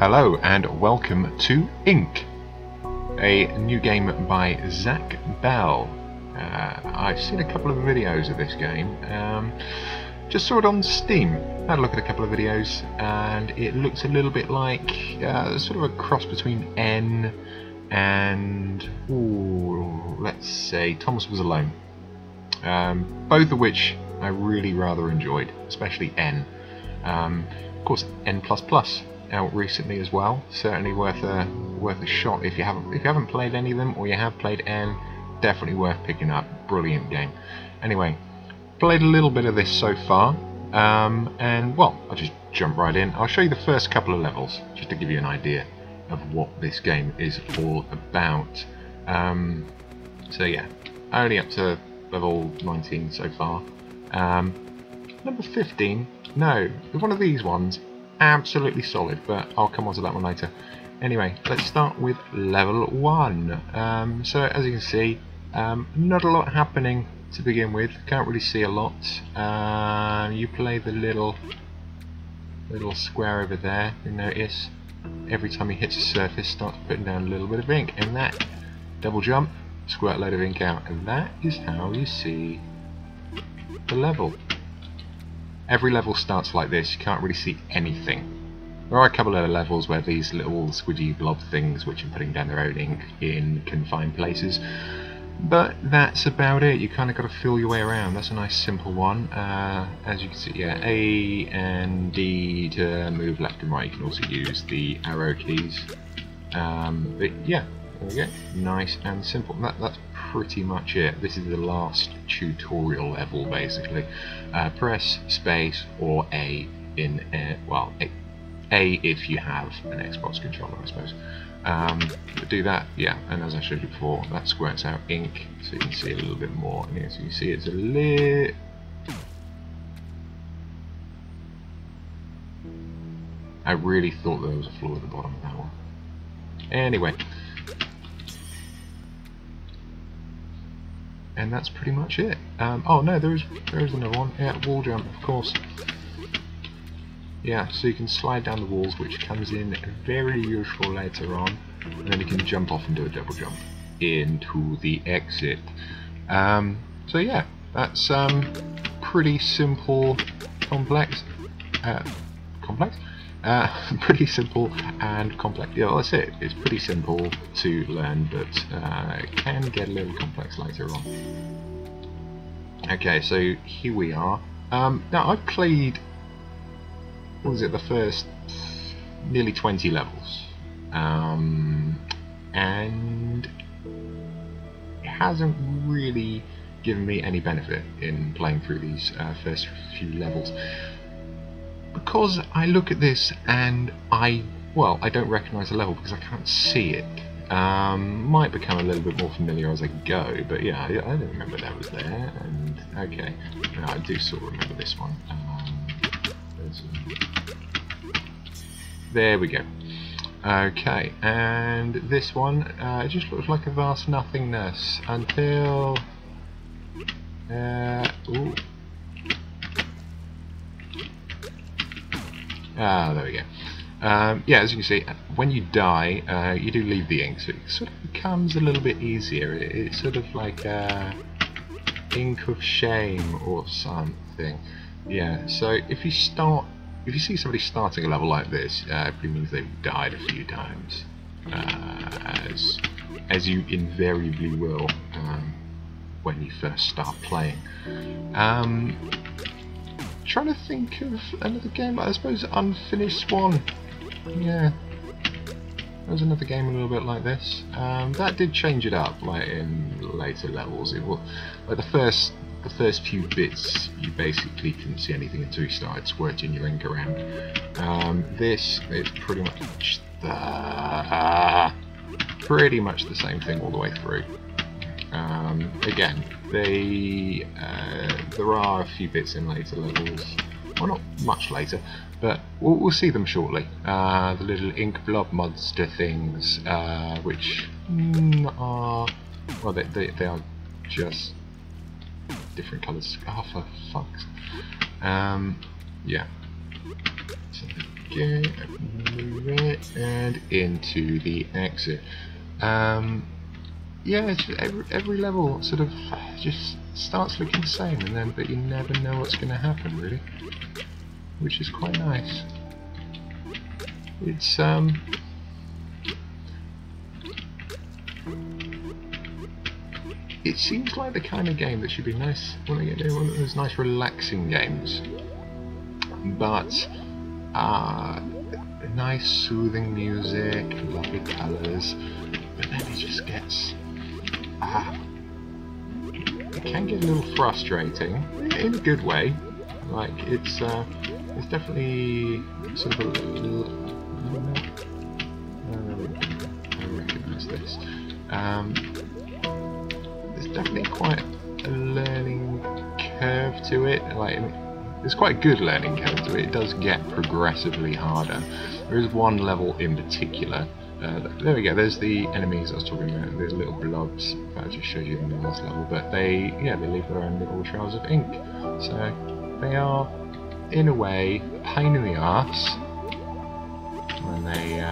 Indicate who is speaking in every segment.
Speaker 1: Hello and welcome to Ink, a new game by ZackBell. I've seen a couple of videos of this game, just saw it on Steam, had a look at a couple of videos, and it looks a little bit like sort of a cross between N and, let's say, Thomas Was Alone. Both of which I really rather enjoyed, especially N. Of course, N++ out recently as well. Certainly worth a shot if you haven't played any of them, or you have played N. Definitely worth picking up. Brilliant game. Anyway, played a little bit of this so far, and well, I'll just jump right in. I'll show you the first couple of levels just to give you an idea of what this game is all about. So yeah, only up to level 19 so far. Number 15, no, one of these ones, absolutely solid, but I'll come on to that one later. Anyway, let's start with level 1. So as you can see, not a lot happening to begin with, can't really see a lot. You play the little square over there, you notice every time he hits a surface starts putting down a little bit of ink, and that double jump, squirt a load of ink out, and that is how you see the level. Every level starts like this, you can't really see anything. There are a couple of levels where these little squidgy blob things which are putting down their own ink in confined places, but that's about it. You kind of got to feel your way around. That's a nice simple one. As you can see, yeah, A and D to move left and right. You can also use the arrow keys. But yeah, there we go. Nice and simple. That's pretty much it. This is the last tutorial level, basically. Press space or A in well, A if you have an Xbox controller, I suppose. But do that, yeah, and as I showed you before, that squirts out ink, so you can see a little bit more. And as you can see, it's a little. I really thought there was a flaw at the bottom of that one. Anyway. And that's pretty much it. Oh no, there is another one. Yeah, wall jump, of course. Yeah, so you can slide down the walls, which comes in very useful later on, and then you can jump off and do a double jump into the exit. So yeah, that's pretty simple, complex, pretty simple and complex. Yeah, well, that's it. It's pretty simple to learn, but it can get a little complex later on. Okay, so here we are. Now I've played, what was it, the first nearly 20 levels, and it hasn't really given me any benefit in playing through these first few levels. Because I look at this and I don't recognise the level because I can't see it. Might become a little bit more familiar as I go, but yeah, I didn't remember that was there. And okay, no, I do sort of remember this one. There we go. Okay, and this one, it just looks like a vast nothingness until. Ooh. Ah, there we go. Yeah, as you can see, when you die, you do leave the ink, so it sort of becomes a little bit easier. It's sort of like ink of shame or something. Yeah, so if you see somebody starting a level like this, it probably means they've died a few times, as you invariably will when you first start playing. Trying to think of another game, I suppose Unfinished Swan. Yeah, there was another game a little bit like this. That did change it up, like in later levels. It was like the first few bits you basically couldn't see anything until you started squirting your ink around. This is pretty much the same thing all the way through. Again, there are a few bits in later levels, well, not much later, but we'll see them shortly. The little ink blob monster things, which are, well, they are just different colours. Oh, for fuck's. Yeah. So Okay, move it and into the exit. Yeah, it's just every level sort of just starts looking the same, and then but you never know what's going to happen really, which is quite nice. It's it seems like the kind of game that should be nice when I get one of those nice relaxing games, but nice soothing music, lovely colours, but then it just gets it can get a little frustrating in a good way. Like it's definitely sort of a little, I recognise this. There's definitely quite a learning curve to it. Like there's quite a good learning curve to it. It does get progressively harder. There is one level in particular. There we go. There's the enemies I was talking about. The little blobs that I just showed you in the last level. But they leave their own little trails of ink. So they are, in a way, a pain in the arse when they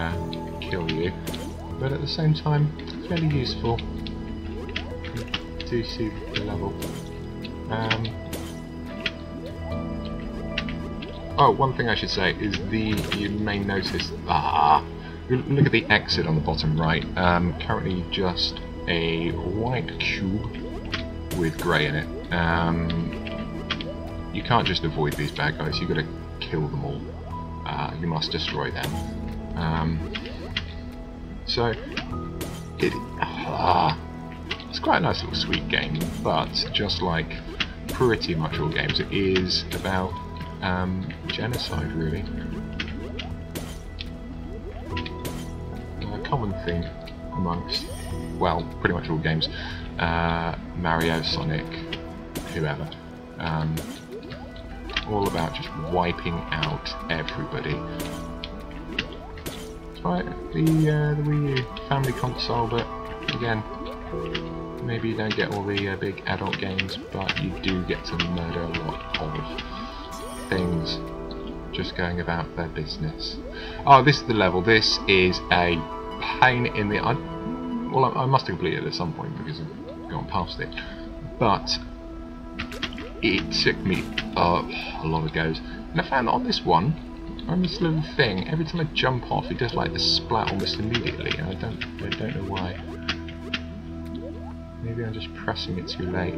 Speaker 1: kill you, but at the same time, fairly useful. You do see the level. Oh, one thing I should say is you may notice, look at the exit on the bottom right. Currently just a white cube with grey in it. You can't just avoid these bad guys, you've got to kill them all. You must destroy them. So, it's quite a nice little sweet game, but just like pretty much all games, it is about genocide, really. A common theme amongst, well, pretty much all games. Mario, Sonic, whoever. All about just wiping out everybody. It's right, the Wii U family console, but again, maybe you don't get all the big adult games, but you do get to murder a lot of things just going about their business. Oh, this is the level. This is a pain in the... well, I must have completed it at some point because I've gone past it, but it took me a lot of goes, and I found that on this one, on this little thing, every time I jump off, it does like the splat almost immediately, and I don't know why. Maybe I'm just pressing it too late.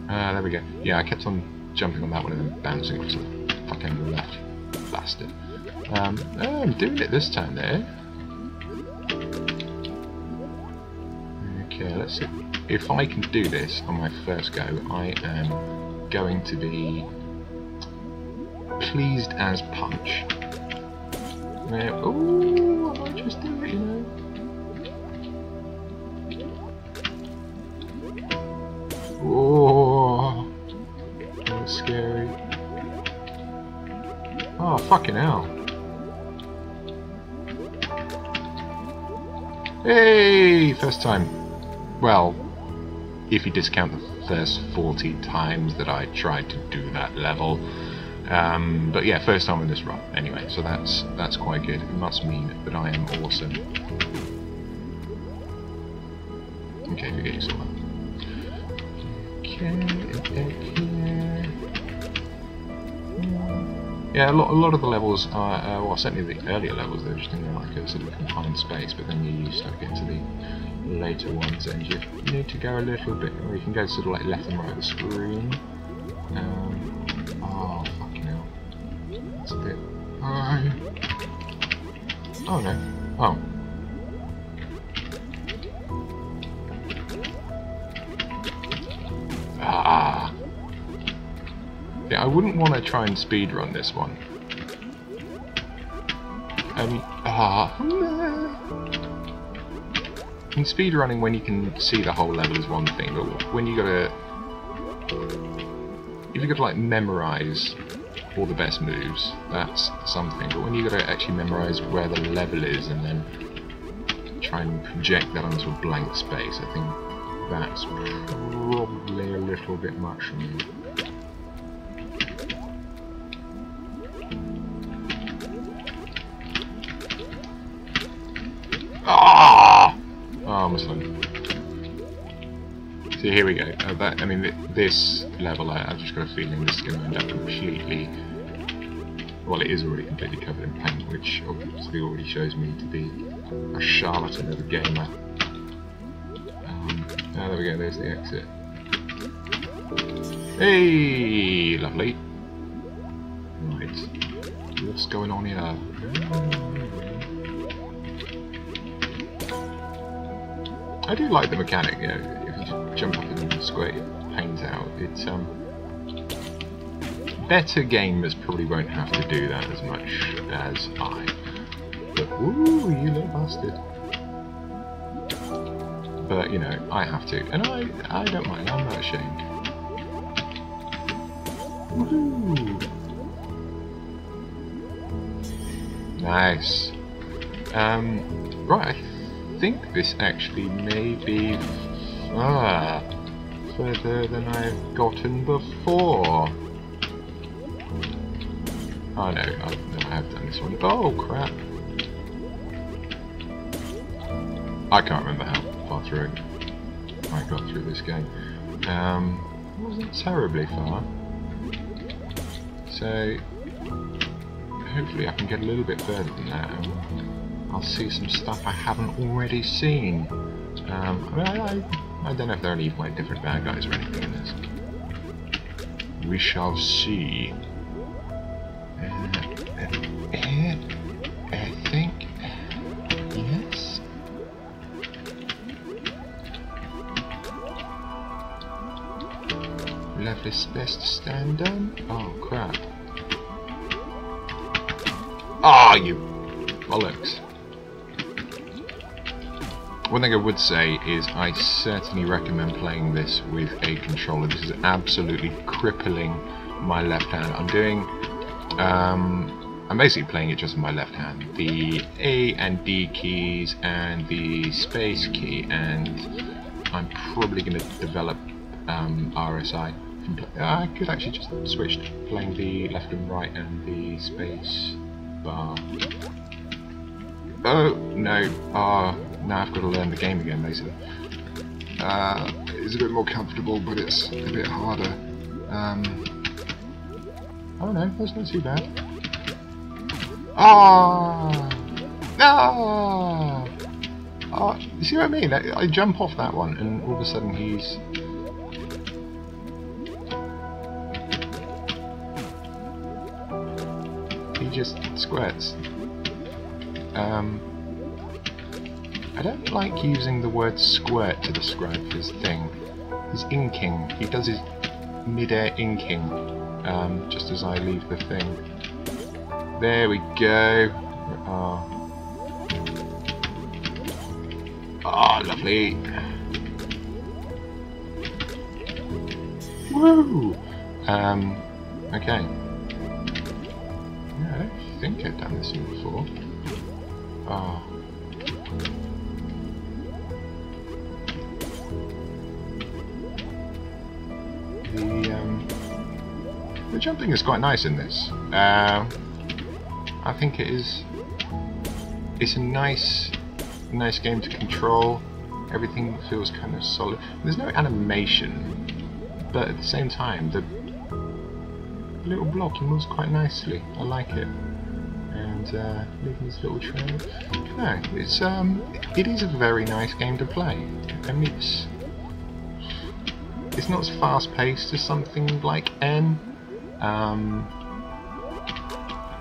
Speaker 1: There we go. Yeah, I kept on jumping on that one and then bouncing off to the fucking left. Bastard. Oh, I'm doing it this time there. Okay, let's see. If I can do this on my first go, I am going to be pleased as punch. Oh, I might just do it, you know. Oh, that was scary. Oh, fucking hell. Hey, first time. Well, if you discount the first 40 times that I tried to do that level. But yeah, first time in this run. Anyway, so that's quite good. It must mean that I am awesome. Okay, forget you saw that. Yeah, a lot of the levels are, well, certainly the earlier levels, they're just in like a sort of confined space, but then you start getting to the later ones and you need to go a little bit, or you can go sort of like left and right of the screen. Oh, fucking hell. That's a bit... oh no. Oh. Yeah, I wouldn't want to try and speedrun this one. In speedrunning, when you can see the whole level is one thing, but when you gotta... if you gotta like memorise all the best moves, that's something, but when you gotta actually memorise where the level is and then try and project that onto a blank space, I think that's probably a little bit much for me. honestly. So here we go. I mean, this level, I've just got a feeling this is going to end up completely... Well, it is already completely covered in paint, which obviously already shows me to be a charlatan of a gamer. There we go, there's the exit. Hey, lovely. Right, what's going on here? I do like the mechanic, you know, if you jump up and squirt your paint out, it's better gamers probably won't have to do that as much as I. But, ooh, you little bastard. But, you know, I have to. And I don't mind, I'm not ashamed. Woohoo! Nice. Right, I think this actually may be further than I've gotten before. Oh no, I have done this one. Oh crap! I can't remember how far through I got through this game. It wasn't terribly far. So hopefully I can get a little bit further than that. I'll see some stuff I haven't already seen. I mean, I don't know if there are any like different bad guys or anything in this. We shall see. I think yes. Lovely space to stand on. Oh crap! Ah, you bollocks! One thing I would say is I certainly recommend playing this with a controller. This is absolutely crippling my left hand. I'm basically playing it just with my left hand. The A and D keys and the space key, and I'm probably going to develop RSI. I could actually just switch to playing the left and right and the space bar. Oh no! Now I've got to learn the game again, basically. It's a bit more comfortable, but it's a bit harder. Oh no, that's not too bad. No! You see what I mean? I jump off that one, and all of a sudden he's... He just squirts. I don't like using the word squirt to describe his thing. His inking. He does his mid-air inking just as I leave the thing. There we go. Lovely. Woo! Okay. Yeah, I don't think I've done this one before. The jumping is quite nice in this. I think it is. It's a nice game to control. Everything feels kind of solid. There's no animation, but at the same time, the little block moves quite nicely. I like it, and leaving this little trail. No, it is a very nice game to play. I mean, it's not as fast-paced as something like N.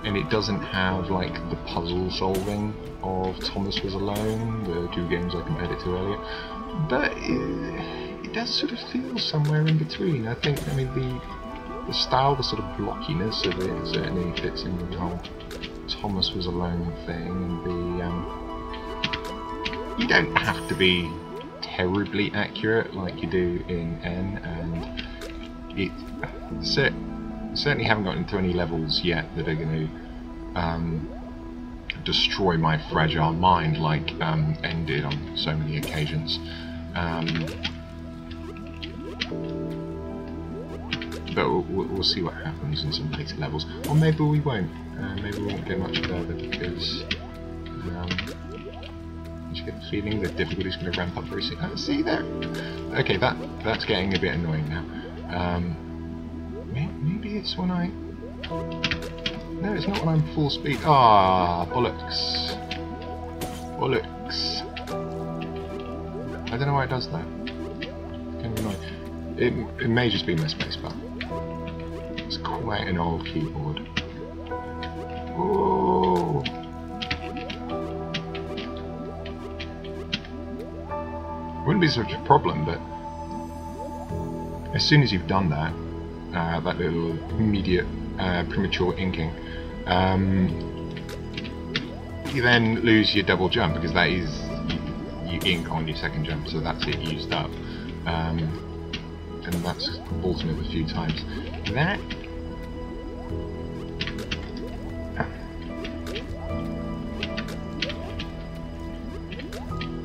Speaker 1: And it doesn't have like the puzzle solving of Thomas Was Alone, the two games I compared it to earlier, but it does sort of feel somewhere in between. I think, I mean, the style, the sort of blockiness of it certainly fits in with the whole Thomas Was Alone thing, and you don't have to be terribly accurate like you do in N, and it certainly haven't gotten into any levels yet that are going to destroy my fragile mind like N did on so many occasions. But we'll see what happens in some later levels, or maybe we won't. Maybe we won't get much further because just get the feeling the difficulty is going to ramp up very soon. See there? Okay, that's getting a bit annoying now. Maybe it's when I... No, it's not when I'm full speed. Ah, bollocks. Bollocks. I don't know why it does that. Kind of annoying. It may just be my spacebar. It's quite an old keyboard. Whoa! Wouldn't be such a problem, but as soon as you've done that, that little immediate premature inking, you then lose your double jump, because that is you ink on your second jump, so that's it used up, and that's alternate a few times. That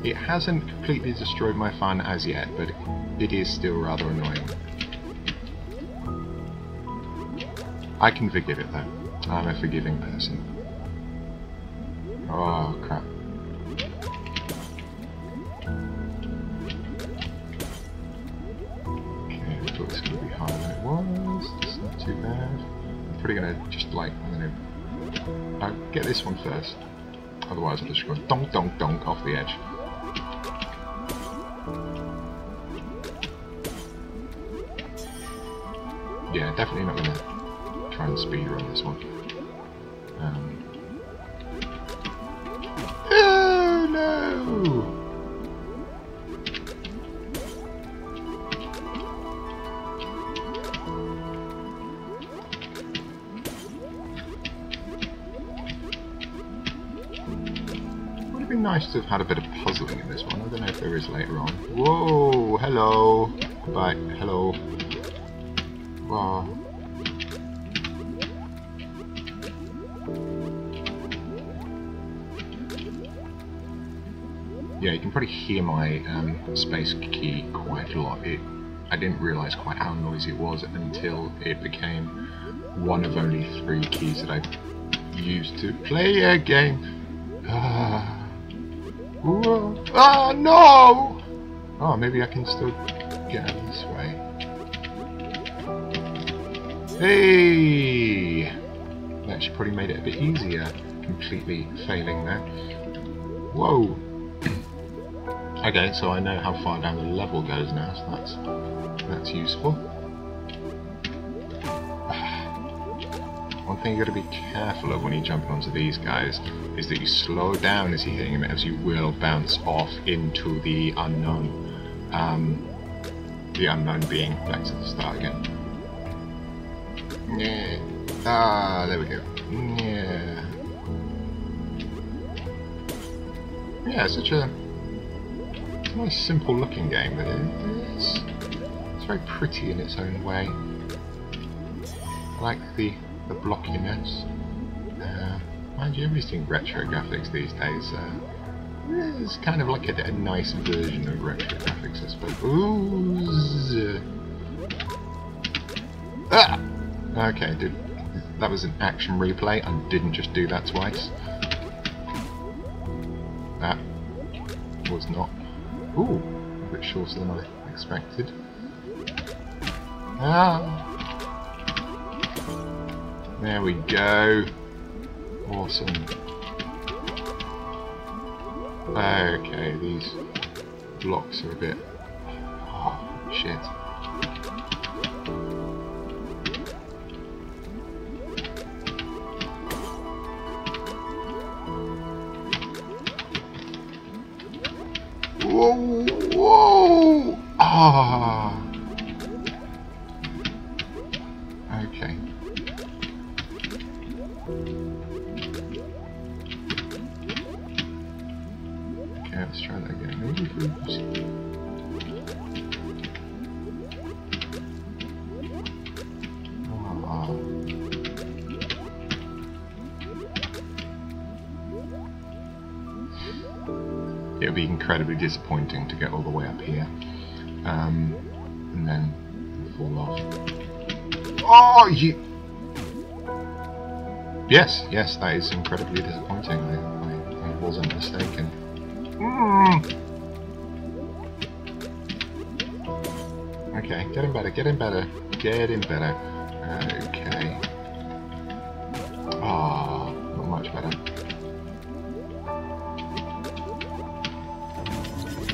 Speaker 1: it hasn't completely destroyed my fun as yet, but it is still rather annoying. I can forgive it though. I'm a forgiving person. Oh crap. Okay, I thought this was going to be harder than it was. It's not too bad. I'm probably going to just like, I'll get this one first. Otherwise I'll just go donk donk donk off the edge. Yeah, definitely not going to try and speedrun this one. Oh no! Would have been nice to have had a bit of puzzling in this one. I don't know if there is later on. Whoa! Hello! Goodbye. Hello. Wow. Yeah, you can probably hear my space key quite a lot. I didn't realise quite how noisy it was until it became one of only 3 keys that I used to play a game. Ah, no! Oh, maybe I can still get out this way. Hey! That actually probably made it a bit easier, completely failing there. Whoa! Okay, so I know how far down the level goes now, so that's useful. One thing you've got to be careful of when you're jumping onto these guys is that you slow down as you're hitting them, as you will bounce off into the unknown. The unknown being back to the start again. Yeah. Ah, there we go. Yeah. Yeah, such a nice, simple looking game, but it's very pretty in its own way. I like the blockiness. Mind you, everything retro graphics these days. It's kind of like a nice version of retro graphics, I suppose. Ooh. Ah! Okay, that was an action replay. I didn't just do that twice. That was not. Ooh, a bit shorter than I expected. Ah! There we go. Awesome. Okay, these blocks are a bit... Oh, shit. Whoa! Whoa! Ah! Okay. Okay, let's try that again. Maybe if we just... It would be incredibly disappointing to get all the way up here, and then fall off. Oh, you! Yes, that is incredibly disappointing. I wasn't mistaken. Okay, getting better, getting better, getting better. Okay. Ah, not much better.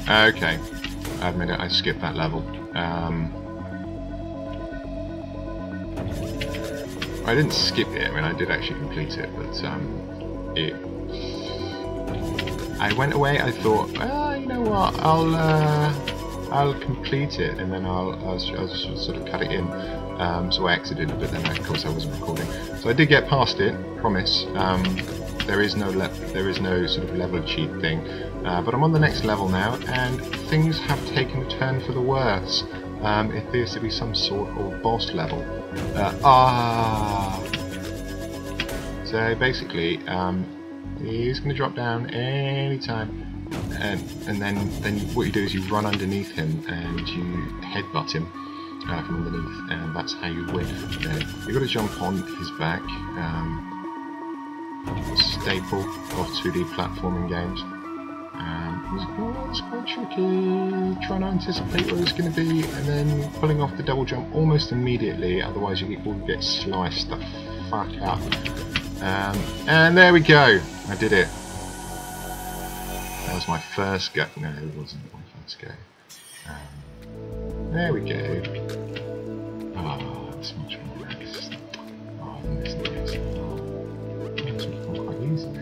Speaker 1: Okay, I admit it, I skipped that level. I didn't skip it, I mean I did actually complete it, but I went away, I thought, you know what, I'll complete it and then I'll sort of cut it in. So I exited it, but then of course I wasn't recording. So I did get past it, promise. There is no sort of level cheat thing, but I'm on the next level now, and things have taken a turn for the worse. It appears to be some sort of boss level. So basically, he's going to drop down anytime. And then what you do is you run underneath him and you headbutt him from underneath, and that's how you win. You've got to jump on his back, staple of 2D platforming games. It's quite tricky, trying to anticipate where it's going to be, and then pulling off the double jump almost immediately, otherwise you will get sliced the fuck up. And there we go, I did it. That was my first go. No, it wasn't my first go. There we go. Ah, it's much more relaxed. Oh, this is nice. It's become quite easy now.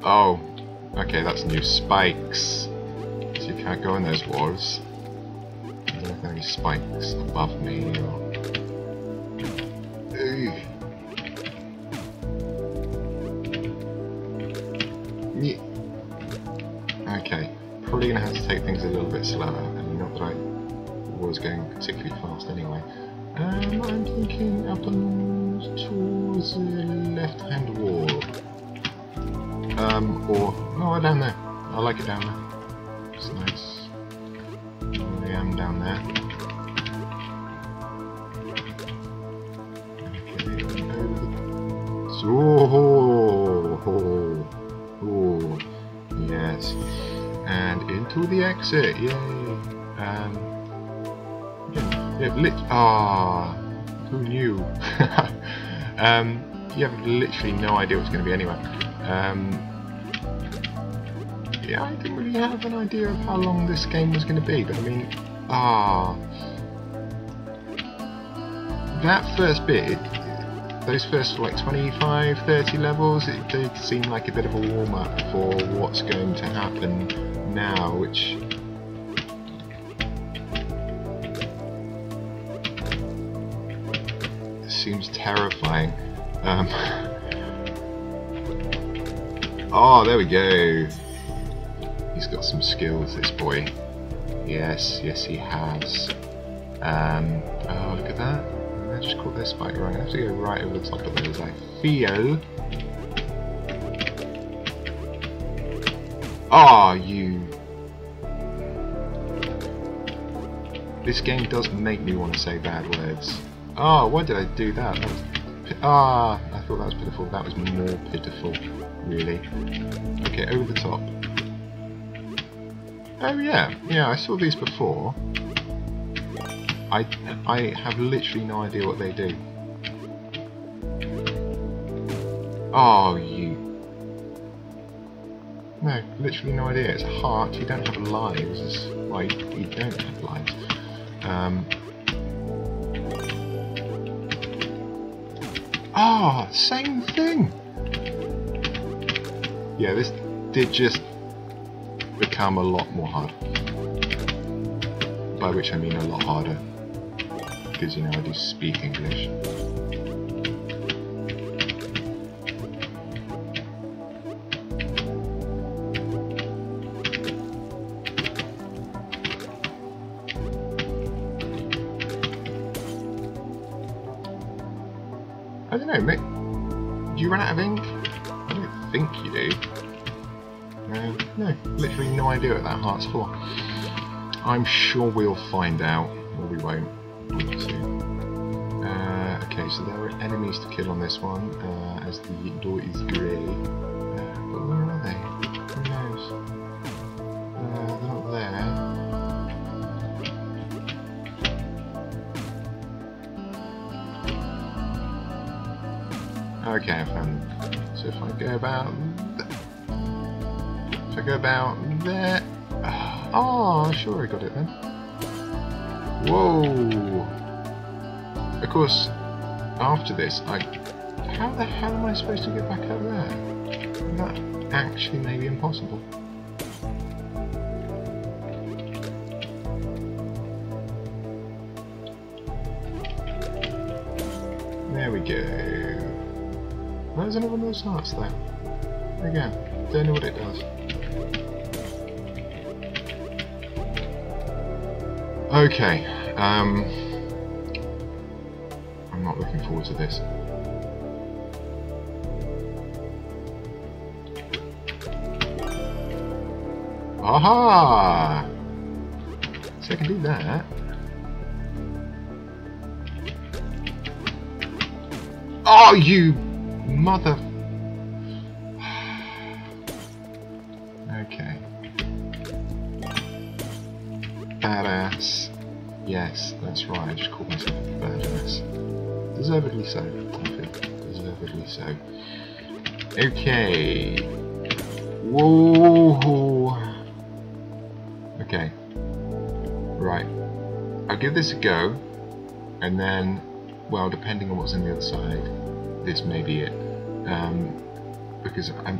Speaker 1: Oh, okay, that's new spikes. So you can't go in those walls. There's not any spikes above me. Or... Okay, probably going to have to take things a little bit slower, and not that I was going particularly fast anyway. I'm thinking up on towards the left-hand wall. Oh, down there. I like it down there. It's nice. I am down there. Oh, yes, and into the exit, yay! Who knew? You have literally no idea what's going to be anyway. Yeah, I didn't really have an idea of how long this game was going to be, but I mean, that first bit. Those first like 25, 30 levels, it did seem like a bit of a warm-up for what's going to happen now, which... seems terrifying. Oh, there we go. He's got some skills, this boy. Yes, yes he has. Oh, look at that. I just caught their spike wrong. I have to go right over the top of those, I feel. Ah, you... This game does make me want to say bad words. Ah, why did I do that? That was... I thought that was pitiful. That was more pitiful, really. Okay, over the top. Oh yeah, I saw these before. I have literally no idea what they do. Oh, you... No, literally no idea. It's a heart. You don't have lives. Well, you don't have lives. Same thing! Yeah, this did just become a lot more hard. By which I mean a lot harder. Because, you know, I do speak English. I don't know, mate. Do you run out of ink? I don't think you do. No, literally no idea what that heart's for. I'm sure we'll find out, or we won't. We'll see. Okay, so there are enemies to kill on this one, as the door is grey. But where are they? Who knows? They're not there. Okay, I found them. So if I go about... If I go about there... Oh, sure I got it then. Whoa! Of course, after this, how the hell am I supposed to get back over there? That actually may be impossible. There we go. Where's another one of those hearts there? Again, don't know what it does. Okay, I'm not looking forward to this. Aha! So I can do that. Oh, you mother... Okay. Badass. Yes, that's right, I just called myself a badass. Deservedly so, I think. Deservedly so. Okay. Whoa! Okay. Right. I'll give this a go, and then, well, depending on what's on the other side, this may be it. Because I'm...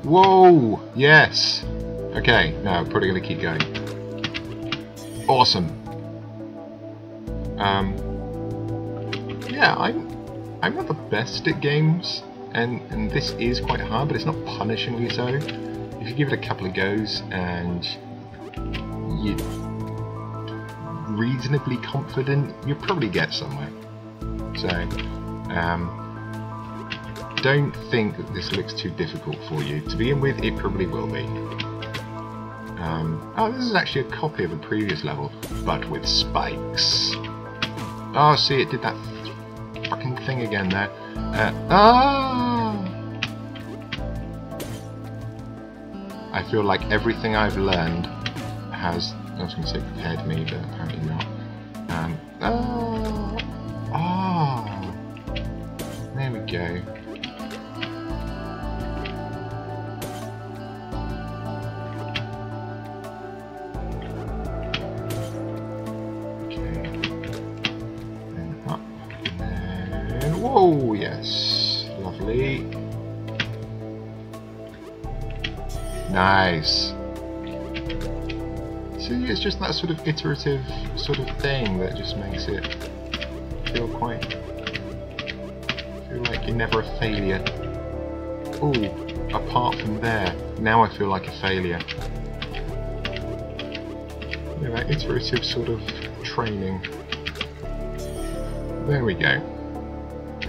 Speaker 1: Whoa! Yes! Okay, no, probably going to keep going. Awesome! Yeah, I'm not the best at games, and this is quite hard, but it's not punishingly so. If you give it a couple of goes, and you're reasonably confident, you'll probably get somewhere. So, don't think that this looks too difficult for you. To begin with, it probably will be. Oh, this is actually a copy of a previous level, but with spikes. Oh, see, it did that fucking thing again there. I feel like everything I've learned has, I was going to say prepared me, but apparently not. There we go. Whoa, yes. Lovely. Nice. See, it's just that sort of iterative sort of thing that just makes it feel like you're never a failure. Ooh, apart from there, now I feel like a failure. Yeah, that iterative sort of training. There we go.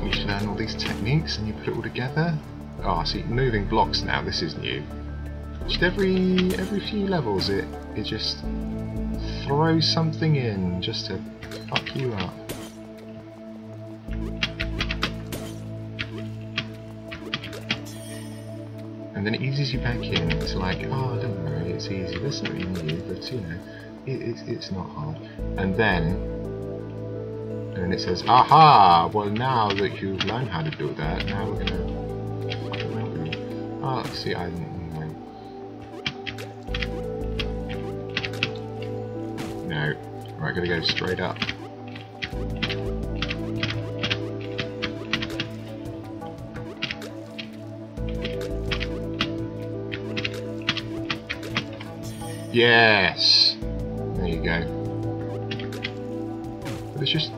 Speaker 1: You should learn all these techniques and you put it all together. Oh, see, moving blocks now, this is new. Just every few levels it just throws something in just to fuck you up. And then it eases you back in. It's like, oh, don't worry, it's easy. There's something new, but you know, it's not hard. And then it says, aha! Well, now that you've learned how to do that, now we're gonna fuck around with you. Oh, see, I didn't. No. Right, gotta go straight up. Yes! There you go. But it's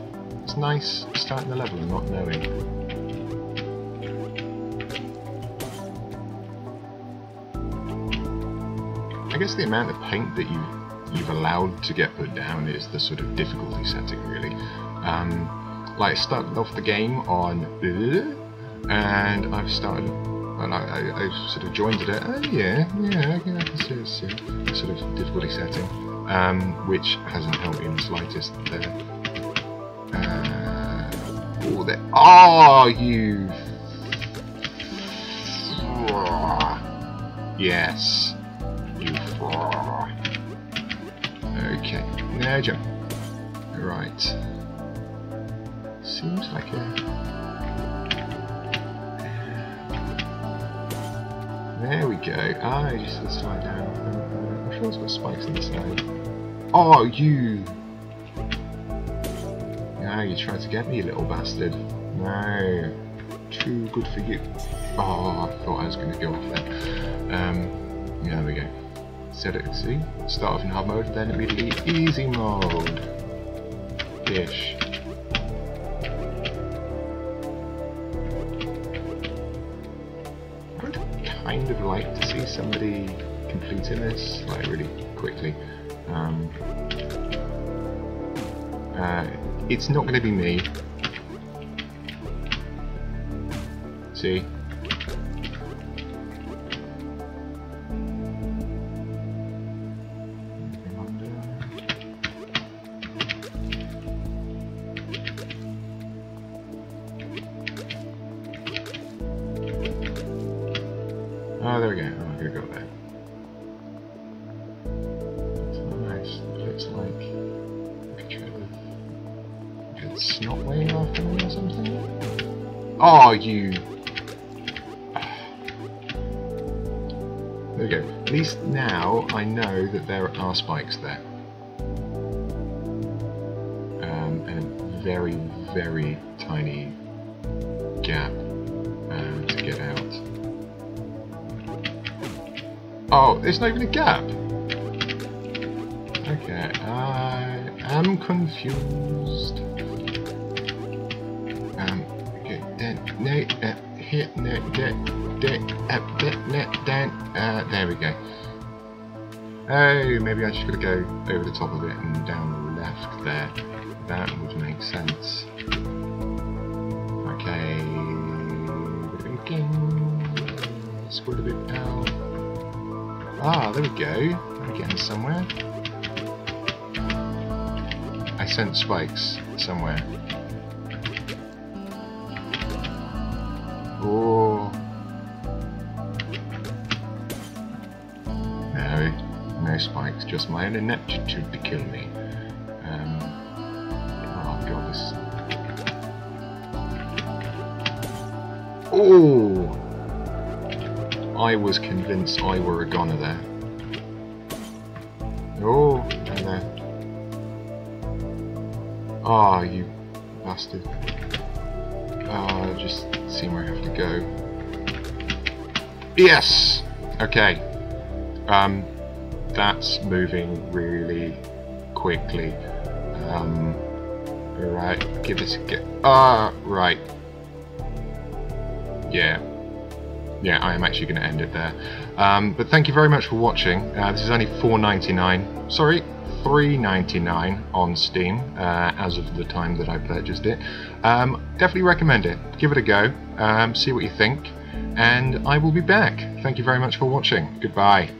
Speaker 1: nice starting the level and not knowing. I guess the amount of paint that you've allowed to get put down is the sort of difficulty setting, really. Like, I started off the game on and I've started Well, I sort of joined it. Oh yeah, I can see it's a sort of difficulty setting, which hasn't helped me in the slightest there. Oh, there. Oh, you. Yes. You. Okay. Now jump. Right. Seems like There we go. Ah, you just slide down. I'm sure it's got spikes on the side. Oh, you! No, you tried to get me, you little bastard. No. Too good for you. Oh, I thought I was going to go off there. Yeah, there we go. Set it, see? Start off in hard mode, then immediately easy mode. Ish. I would kind of like to see somebody completing this, like, really quickly. It's not going to be me. See? Oh, there we go. Oh, I'm gonna go there. It's nice. It looks like a picture of a good snot wave after me or something. Oh, you. There we go. At least now I know that there are spikes there. And a very, very tiny gap to get out. Oh, there's not even a gap. Okay, I am confused. Okay, then, here, there we go. Oh, maybe I just gotta go over the top of it and down the left there. That would make sense. Okay, squid a bit down. Ah, there we go. We're getting somewhere. I sent spikes somewhere. Oh. No spikes, just my own ineptitude to kill me. Oh god, this. Oh! I was convinced I were a goner there. Oh, and there. Ah, oh, you bastard. Ah, just see where I have to go. Yes! Okay. That's moving really quickly. Right, give this a go. Ah, right. Yeah. Yeah, I am actually going to end it there. But thank you very much for watching. This is only $4.99. Sorry, $3.99 on Steam as of the time that I purchased it. Definitely recommend it. Give it a go. See what you think. And I will be back. Thank you very much for watching. Goodbye.